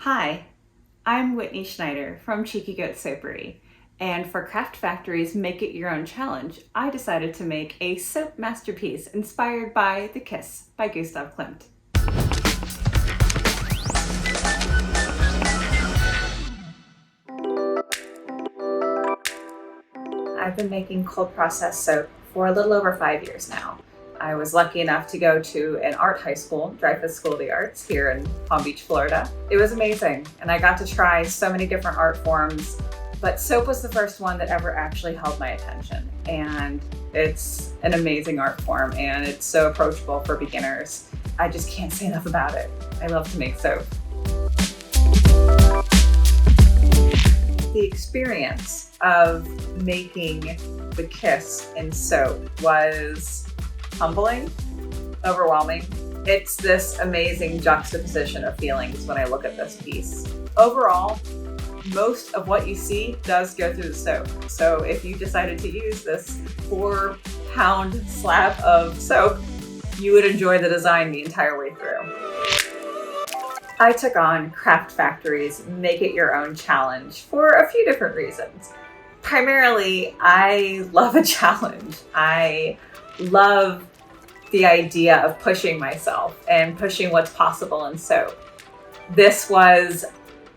Hi, I'm Whitney Schneider from Cheeky Goat Soapery, and for Craft Factory's Make It Your Own challenge, I decided to make a soap masterpiece inspired by The Kiss by Gustav Klimt. I've been making cold process soap for a little over 5 years now. I was lucky enough to go to an art high school, Dreyfus School of the Arts, here in Palm Beach, Florida. It was amazing, and I got to try so many different art forms, but soap was the first one that ever actually held my attention. And it's an amazing art form, and it's so approachable for beginners. I just can't say enough about it. I love to make soap. The experience of making the Kiss in soap was humbling, overwhelming. It's this amazing juxtaposition of feelings when I look at this piece. Overall, most of what you see does go through the soap. So if you decided to use this 4-pound slab of soap, you would enjoy the design the entire way through. I took on Craft Factory's Make It Your Own challenge for a few different reasons. Primarily, I love a challenge. I love the idea of pushing myself and pushing what's possible in soap. This was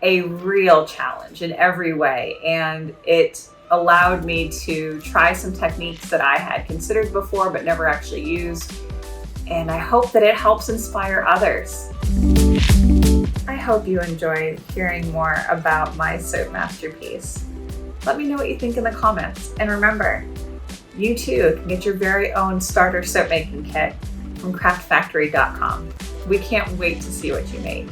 a real challenge in every way, and it allowed me to try some techniques that I had considered before but never actually used, and I hope that it helps inspire others. I hope you enjoyed hearing more about my soap masterpiece. Let me know what you think in the comments, and remember, you too can get your very own starter soap making kit from craftfactory.com. We can't wait to see what you make.